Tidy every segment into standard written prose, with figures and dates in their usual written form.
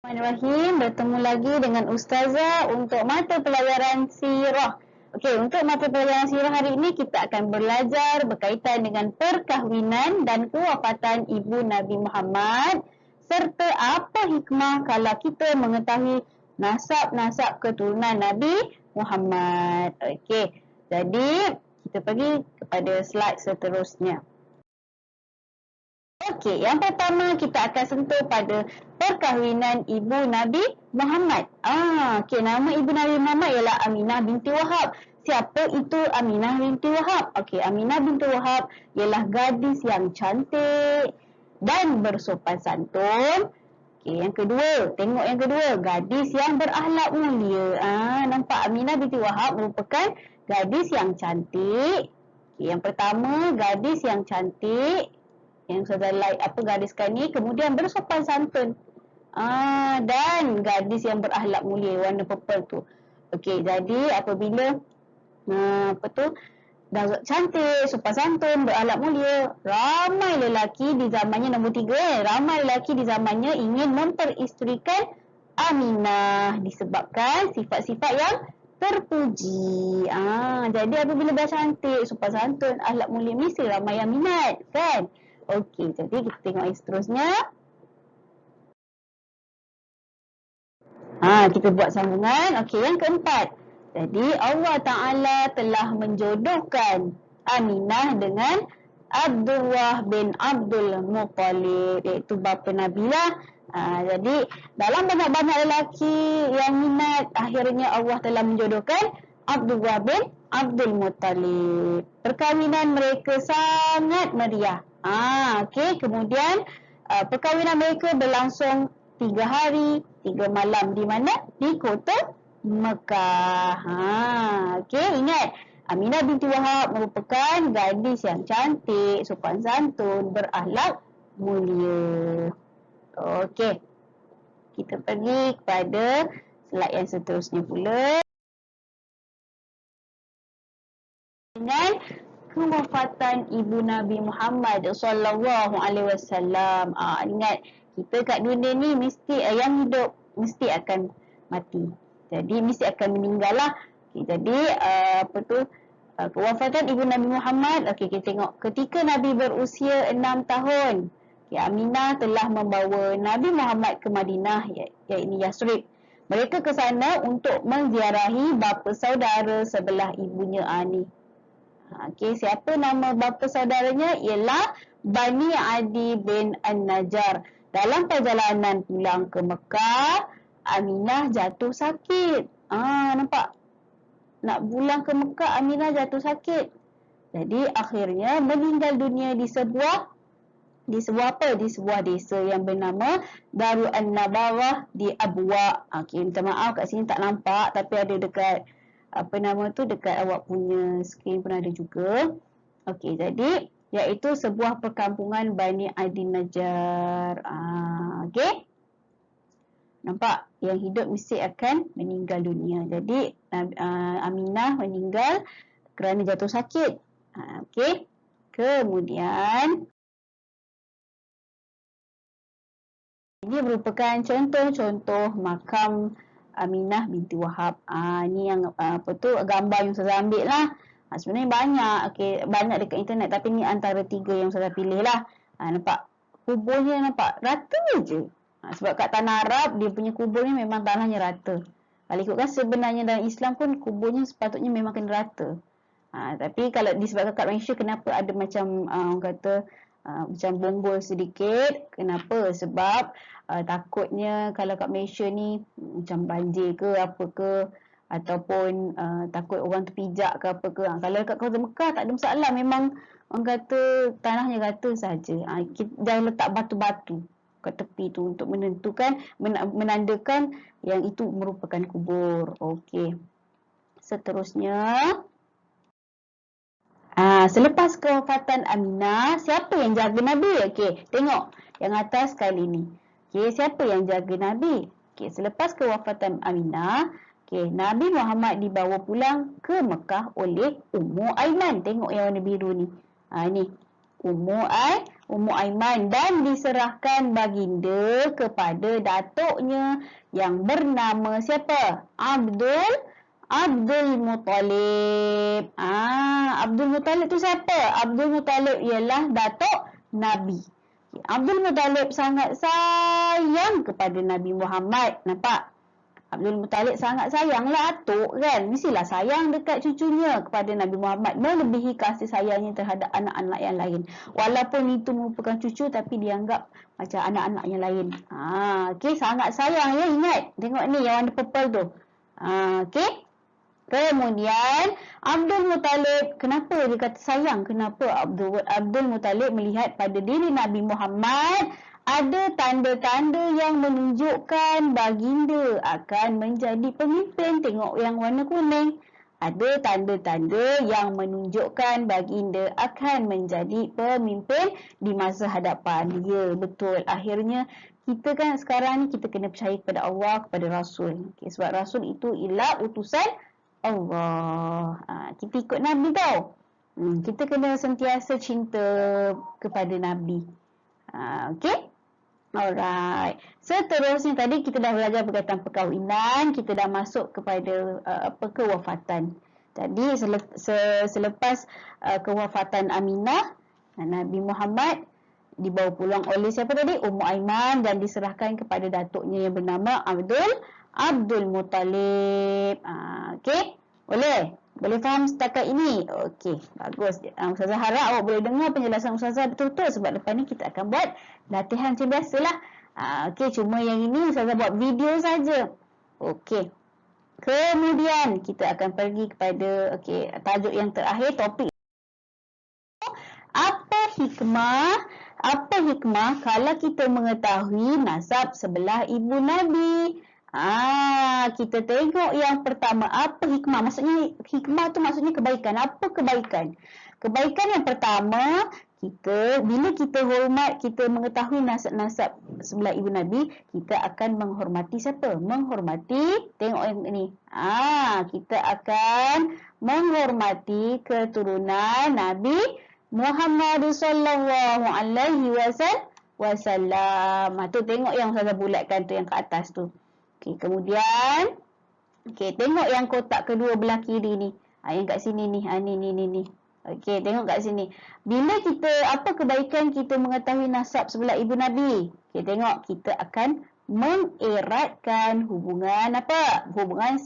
Bismillahirrahmanirrahim. Bertemu lagi dengan Ustazah untuk mata pelajaran sirah. Okey, untuk mata pelajaran sirah hari ini kita akan belajar berkaitan dengan perkahwinan dan kewafatan ibu Nabi Muhammad serta apa hikmah kalau kita mengetahui nasab-nasab keturunan Nabi Muhammad. Okey, jadi kita pergi kepada slide seterusnya. Okey, yang pertama kita akan sentuh pada perkahwinan ibu Nabi Muhammad. Okey, nama ibu Nabi Muhammad ialah Aminah binti Wahab. Siapa itu Aminah binti Wahab? Okey, Aminah binti Wahab ialah gadis yang cantik dan bersopan santun. Okey, yang kedua, tengok yang kedua, gadis yang berakhlak mulia. Nampak Aminah binti Wahab merupakan gadis yang cantik. Okey, yang pertama, gadis yang cantik yang saya gariskan ni, kemudian bersopan santun dan gadis yang berakhlak mulia, warna purple tu. Okey, jadi apabila dah cantik, sopan santun, berakhlak mulia, ramai lelaki di zamannya, nombor 3 ramai lelaki di zamannya ingin memperisterikan Aminah disebabkan sifat-sifat yang terpuji. Jadi apabila dah cantik, sopan santun, akhlak mulia, mesti ramai yang minat, kan? Okey, jadi kita tengok yang seterusnya. Kita buat sambungan. Okey, yang keempat. Jadi Allah Ta'ala telah menjodohkan Aminah dengan Abdullah bin Abdul Muttalib, iaitu bapa Nabi lah. Jadi dalam banyak-banyak lelaki yang minat, akhirnya Allah telah menjodohkan Abdullah bin Abdul Muttalib. Perkahwinan mereka sangat meriah. Okey, kemudian perkahwinan mereka berlangsung 3 hari, 3 malam. Di mana? Di kota Mekah. Okey, ingat, Aminah binti Wahab merupakan gadis yang cantik, sopan santun, berakhlak mulia. Okey, kita pergi kepada slide yang seterusnya pula. Dengan kewafatan ibu Nabi Muhammad sallallahu alaihi wasallam. Ingat, kita kat dunia ni mesti yang hidup mesti akan mati. Jadi mesti akan meninggal lah. Okay, jadi kewafatan ibu Nabi Muhammad. Okey, kita tengok ketika Nabi berusia 6 tahun. Okay, Aminah telah membawa Nabi Muhammad ke Madinah, iaitu Yasrib. Mereka ke sana untuk menziarahi bapa saudara sebelah ibunya ni. Okey, siapa nama bapa saudaranya? Ialah Bani Adi bin An-Najjar. Dalam perjalanan pulang ke Mekah, Aminah jatuh sakit. Nampak? Nak pulang ke Mekah, Aminah jatuh sakit. Jadi akhirnya meninggal dunia di sebuah desa yang bernama Darul An-Nabarah di Abwa. Okey, minta maaf kat sini tak nampak, tapi ada dekat dekat awak punya skrin pun ada juga. Okey, jadi iaitu sebuah perkampungan Bani Adi Najjar. Okey, nampak, yang hidup mesti akan meninggal dunia. Jadi Aminah meninggal kerana jatuh sakit. Okey, kemudian ini merupakan contoh-contoh makam Aminah binti Wahab. Ni yang gambar yang saya ambil lah. Sebenarnya banyak, banyak dekat internet, tapi ni antara 3 yang saya pilih lah. Nampak kuburnya, nampak rata je. Sebab kat tanah Arab dia punya kuburnya memang tanahnya rata. Kalau ikutkan sebenarnya dalam Islam pun kuburnya sepatutnya memang kena rata. Tapi kalau disebabkan kat Malaysia, kenapa ada macam macam bonggol sedikit? Kenapa? Sebab takutnya kalau kat Malaysia ni macam banjir ke apa ke, ataupun takut orang terpijak ke apa ke. Kalau kat Kota Mekah tak ada masalah, memang orang kata tanahnya rata saja. Dah letak batu-batu kat tepi tu untuk menandakan yang itu merupakan kubur. Okey, seterusnya, selepas kewafatan Aminah, siapa yang jaga Nabi? Okey, tengok yang atas kali ni. Okey, siapa yang jaga Nabi? Okey, selepas kewafatan Aminah, Nabi Muhammad dibawa pulang ke Mekah oleh Ummu Aiman. Tengok yang warna biru ni. Ni Ummu Ummu Aiman dan diserahkan baginda kepada datuknya yang bernama siapa? Abdul Muttalib. Abdul Muttalib tu siapa? Abdul Muttalib ialah datuk Nabi. Abdul Muttalib sangat sayang kepada Nabi Muhammad. Nampak? Abdul Muttalib sangat sayanglah atuk kan. Mestilah sayang dekat cucunya kepada Nabi Muhammad. Melebihi kasih sayangnya terhadap anak-anak yang lain. Walaupun itu merupakan cucu tapi dianggap macam anak-anak yang lain. Okey, sangat sayang ya, ingat. Tengok ni yang warna purple tu. Okey. Kemudian Abdul Muttalib, kenapa dia kata sayang? Kenapa Abdul Muttalib melihat pada diri Nabi Muhammad ada tanda-tanda yang menunjukkan baginda akan menjadi pemimpin. Tengok yang warna kuning. Ada tanda-tanda yang menunjukkan baginda akan menjadi pemimpin di masa hadapan. Ya, betul. Akhirnya kita kan sekarang ni kita kena percaya kepada Allah, kepada Rasul. Okay, sebab Rasul itu ialah utusan Allah. Kita ikut Nabi tau. Kita kena sentiasa cinta kepada Nabi. Okey? Alright. Seterusnya tadi kita dah belajar berkaitan perkahwinan, kita dah masuk kepada kewafatan. Jadi selepas kewafatan Aminah, Nabi Muhammad dibawa pulang oleh siapa tadi? Ummu Aiman dan diserahkan kepada datuknya yang bernama Abdul Muttalib. Okey? Boleh faham setakat ini? Okey, bagus. Ustazah harap awak boleh dengar penjelasan Ustazah betul-betul sebab lepas ni kita akan buat latihan macam biasalah. Okey, cuma yang ini Ustazah buat video saja. Okey. Kemudian kita akan pergi kepada tajuk yang terakhir, topik. Apa hikmah kalau kita mengetahui nasab sebelah ibu Nabi? Kita tengok yang pertama, apa hikmah? Maksudnya hikmah tu maksudnya kebaikan. Apa kebaikan? Kebaikan yang pertama, bila kita hormat, kita mengetahui nasab sebelah ibu Nabi, kita akan menghormati siapa? Menghormati, tengok yang ini. Kita akan menghormati keturunan Nabi Muhammad sallallahu alaihi wasallam. Tu tengok yang saya bulatkan tu yang ke atas tu. Okey, kemudian tengok yang kotak kedua belah kiri ni. Yang kat sini ni. Ni. Okey, tengok kat sini. Bila apa kebaikan kita mengetahui nasab sebelah ibu Nabi? Okey, tengok kita akan mengeratkan hubungan apa? Hubungan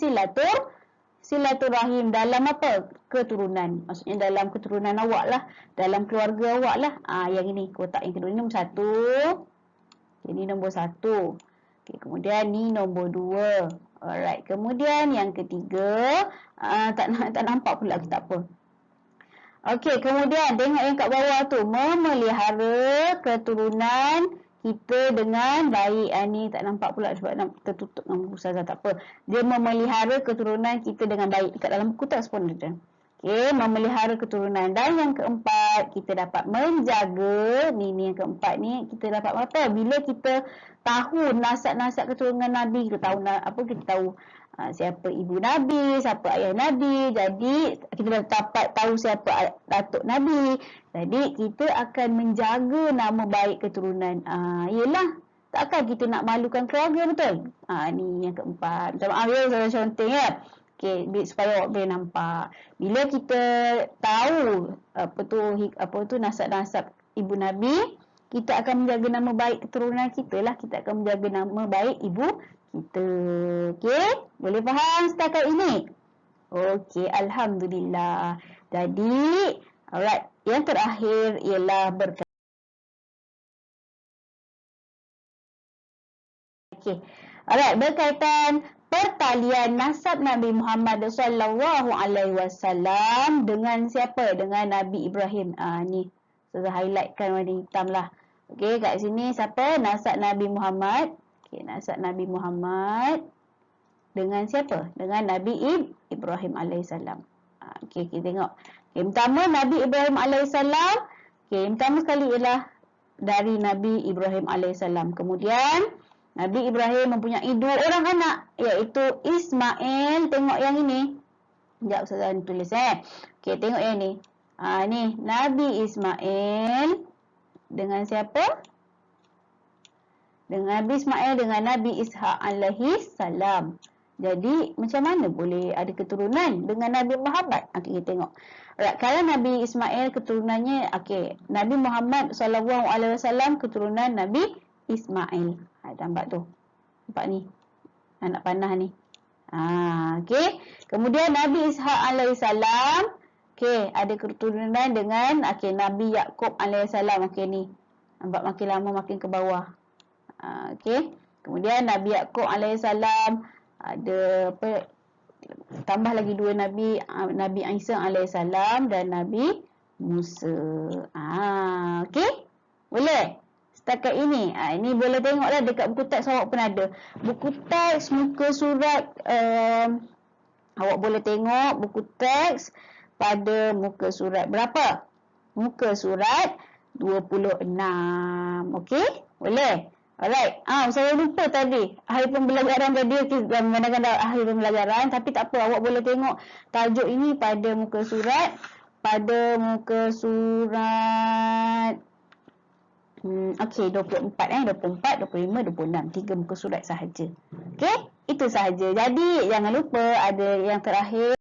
silaturahim dalam apa? Keturunan. Maksudnya dalam keturunan awak lah, dalam keluarga awak lah. Yang ini kotak yang kedua ni nombor 1. Ini nombor 1. Okay, kemudian ni nombor 2. Alright, kemudian yang ketiga, tak nampak pula, tak apa. Okey, kemudian tengok yang kat bawah tu, memelihara keturunan kita dengan baik. Ni tak nampak pula sebab tertutup dengan buku Ustazah, tak apa. Dia memelihara keturunan kita dengan baik. Dekat dalam buku tak spon dia. Okey, memelihara keturunan. Dan yang keempat, kita dapat menjaga, ni yang keempat ni, kita dapat apa? Bila kita tahu nasab-nasab keturunan Nabi, kita tahu siapa ibu Nabi, siapa ayah Nabi. Jadi kita dapat tahu siapa datuk Nabi. Jadi kita akan menjaga nama baik keturunan. Yelah, takkan kita nak malukan keluarga, betul? Ni yang keempat. Macam maaf ya, saya contoh ya. Okey, supaya awak boleh nampak. Bila kita tahu apa tu nasab-nasab ibu Nabi, kita akan menjaga nama baik keturunan kita lah. Kita akan menjaga nama baik ibu kita. Okey? Boleh faham setakat ini? Okey, alhamdulillah. Jadi, alright, yang terakhir ialah berkaitan. Okey. Alright, berkaitan pertalian nasab Nabi Muhammad sallallahu alaihi wasallam dengan siapa? Dengan Nabi Ibrahim. Ni saya highlightkan warna hitam lah. Okey, kat sini siapa? Nasab Nabi Muhammad. Okey, nasab Nabi Muhammad dengan siapa? Dengan Nabi Ibrahim alaihissalam. Okey, kita tengok. Okay, pertama Nabi Ibrahim alaihissalam. Okey, pertama sekali ialah dari Nabi Ibrahim alaihissalam. Kemudian Nabi Ibrahim mempunyai 2 orang anak, iaitu Ismail. Tengok yang ini. Sekejap saya tulis. Okey, tengok yang ni. Ni Nabi Ismail Dengan siapa? Dengan Nabi Ismail dengan Nabi Ishaq alaihi salam. Jadi macam mana boleh ada keturunan dengan Nabi Muhammad? Okey, kita tengok. Alright, kalau Nabi Ismail keturunannya, Nabi Muhammad SAW keturunan Nabi Ismail. Nampak tu. Nampak ni. Anak panah ni. Okey. Kemudian Nabi Ishaq alaihi salam, ada keturunan dengan Nabi Yaqub alaihi salam. Ni. Nampak makin lama makin ke bawah. Kemudian Nabi Yaqub alaihi salam ada tambah lagi dua nabi, Nabi Isa alaihi salam dan Nabi Musa. Boleh? Setakat ini. Ini boleh tengoklah dekat buku teks awak pun ada. Buku teks muka surat awak boleh tengok buku teks pada muka surat berapa? Muka surat 26. Okey? Boleh? Alright. Saya lupa tadi. Akhir pembelajaran tadi, memandangkan akhir pembelajaran. Tapi tak apa, awak boleh tengok tajuk ini pada muka surat. Pada muka surat 24, 24, 25, 26. 3 muka surat sahaja. Okey? Itu sahaja. Jadi, jangan lupa ada yang terakhir.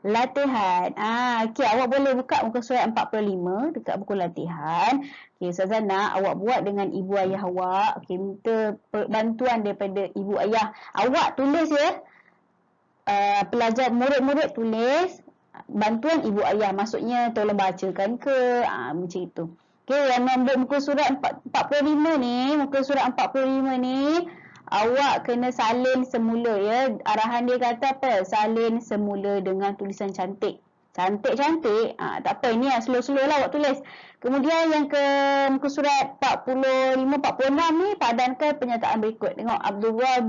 Latihan. Awak boleh buka muka surat 45 dekat buku latihan. Ustazah nak awak buat dengan ibu ayah awak. Minta bantuan daripada ibu ayah. Awak tulis ya. Pelajar murid-murid tulis bantuan ibu ayah. Maksudnya tolong bacakan ke. Macam itu. Yang nombor muka surat 45 ni, muka surat 45 ni awak kena salin semula ya. Arahan dia kata apa? Salin semula dengan tulisan cantik. Cantik-cantik. Tak apa, ini slow-slow lah awak tulis. Kemudian yang ke muka surat 45-46 ni padankan pernyataan berikut. Tengok Abdullah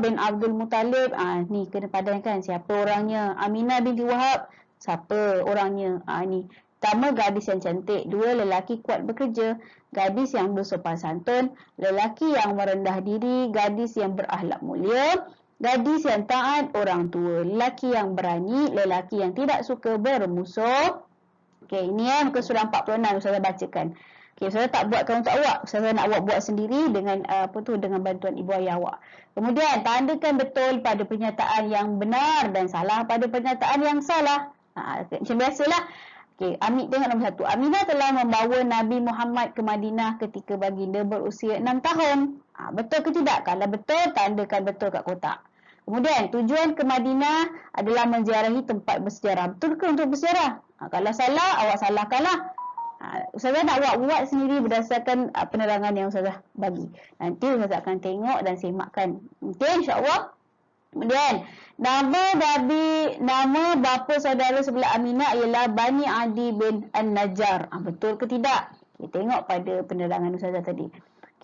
bin Abdul Muttalib. Ni kena padankan siapa orangnya. Aminah binti Wahab, siapa orangnya. Ni. Pertama, gadis yang cantik. Dua, lelaki kuat bekerja. Gadis yang bersopan santun. Lelaki yang merendah diri. Gadis yang berakhlak mulia. Gadis yang taat orang tua. Lelaki yang berani. Lelaki yang tidak suka bermusuh. Ini muka surat 46 Ustazah bacakan. Ustazah tak buatkan untuk awak. Ustazah nak awak buat sendiri dengan dengan bantuan ibu ayah awak. Kemudian, tandakan betul pada pernyataan yang benar dan salah pada pernyataan yang salah. Macam biasalah. Amik tengok nombor 1. Aminah telah membawa Nabi Muhammad ke Madinah ketika baginda berusia 6 tahun. Betul ke tidak? Kalau betul, tandakan betul kat kotak. Kemudian, tujuan ke Madinah adalah menziarahi tempat bersejarah. Betul ke untuk bersejarah? Kalau salah, awak salahkanlah. Ustazah nak awak buat sendiri berdasarkan penerangan yang Ustazah bagi. Nanti Ustazah akan tengok dan semakkan. Okey, insya-Allah. Kemudian, nama bapa saudara sebelah Aminah ialah Bani Adi bin An-Najjar. Betul ke tidak? Tengok pada penerangan Ustazah tadi.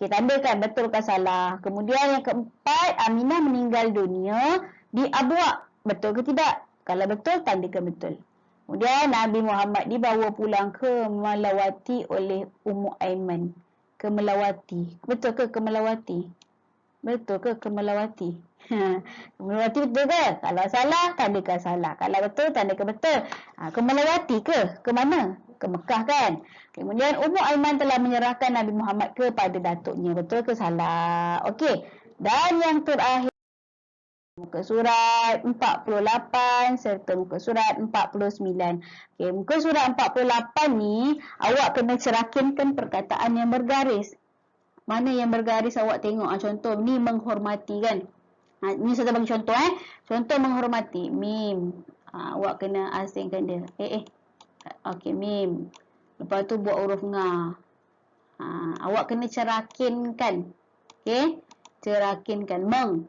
Tandakan betul ke salah. Kemudian yang keempat, Aminah meninggal dunia di Abwa. Betul ke tidak? Kalau betul, tandakan betul. Kemudian Nabi Muhammad dibawa pulang ke Melawati oleh Ummu Aiman. Ke Melawati. Betul ke Melawati? Betul ke Melawati? Melawati betul ke? Kalau salah, tandakan salah. Kalau betul, tandakan betul. Ke Melawati ke? Ke mana? Ke Mekah kan? Kemudian Ummu Aiman telah menyerahkan Nabi Muhammad kepada datuknya. Betul ke salah? Okey. Dan yang terakhir, muka surat 48 serta muka surat 49. Muka surat 48 ni, awak kena cerakinkan perkataan yang bergaris. Mana yang bergaris awak tengok. Contoh, ni menghormati kan? Ni saya bagi contoh Contoh menghormati. Mim. Awak kena asingkan dia. Okey, mim. Lepas tu buat huruf nga. Awak kena cerakinkan. Okey? Cerakinkan. Meng.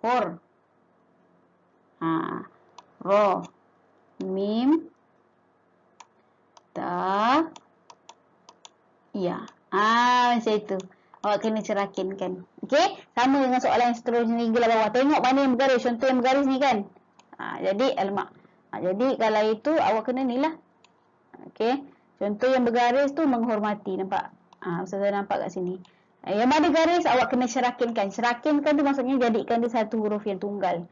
Hor. Ro. Mim. Ta. Ya. Macam itu. Awak kena cerakinkan. Okey? Sama dengan soalan yang seterusnya ni gelar bawah. Tengok mana yang bergaris. Contoh yang bergaris ni kan. Jadi, alamak. Jadi, kalau itu, awak kena ni lah. Okey? Contoh yang bergaris tu menghormati. Nampak? Ustazah nampak kat sini. Yang mana garis, awak kena cerakinkan. Cerakinkan tu maksudnya jadikan dia satu huruf yang tunggal.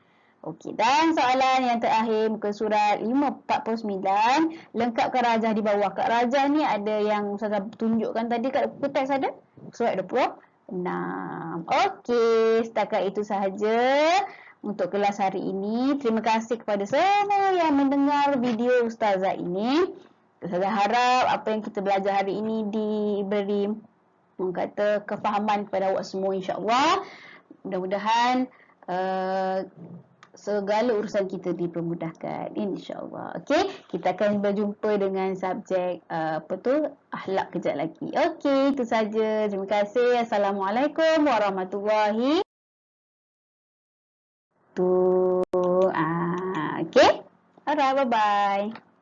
Okey, dan soalan yang terakhir muka surat 549, lengkapkan rajah di bawah. Kat rajah ni ada yang Ustazah tunjukkan tadi kat buku teks ada. Surat 26. Okey, setakat itu sahaja untuk kelas hari ini. Terima kasih kepada semua yang mendengar video Ustazah ini. Ustazah harap apa yang kita belajar hari ini diberi kata kefahaman kepada awak semua, insya-Allah. Mudah-mudahan segala urusan kita dipermudahkan, insya-Allah. Okey, kita akan berjumpa dengan subjek akhlak kejap lagi. Okey, itu saja. Terima kasih. Assalamualaikum warahmatullahi wabarakatuh. Okey. Alright, bye-bye.